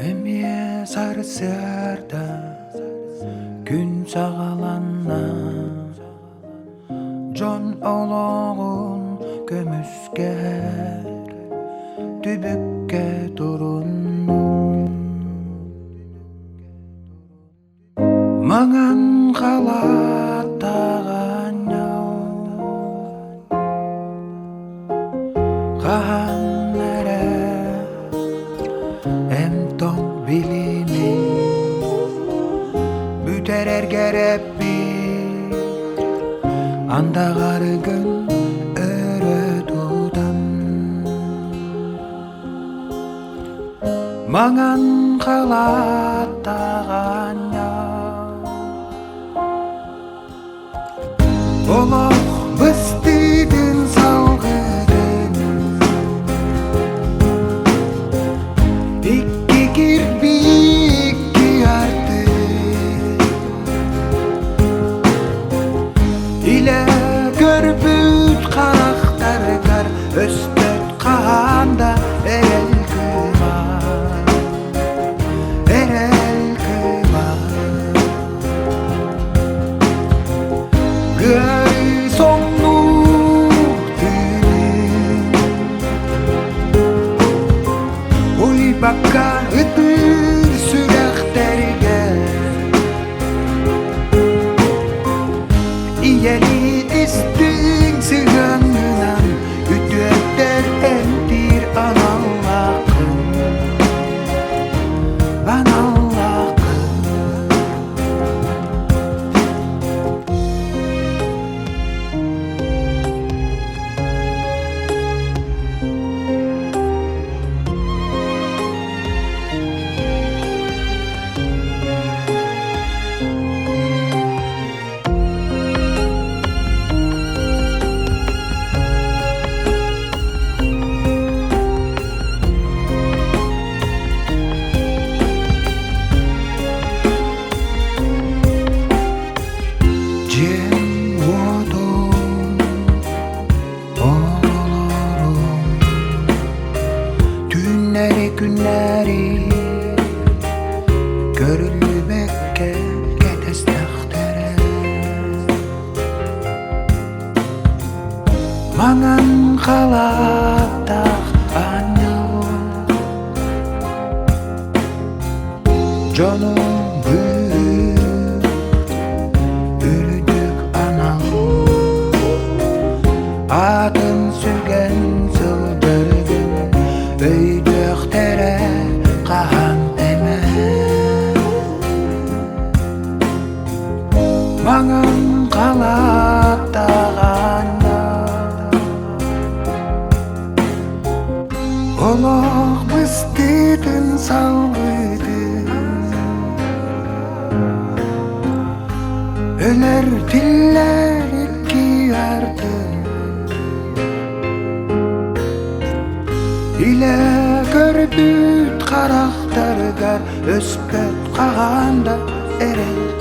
Эмие сары сыярда күн сагаланна жон ологун көмүскер түбүккө туруннум маңан калаттаган кахан эре эмтон билими бүтер эргереппи анда карыгын өрө тутам маңан калаттаган олох быстыдын салгыдын икки кирпи икки арты иле көрбүт карактаргар өспөт каанда эрел bakka ıtır sürekterge iyeli istin sığanınan ütüetler endir analakın günleri görülmekke getestektere mangan kalatak anyal jonum büyük ürüdük anam adın sürgen sıldırgın öydüktere kahan eme mаңан калаттаганда олох быстыдын салгыдын өлөр тиллер икки арты иле көрбүт карактаргар өспөт каганда эрел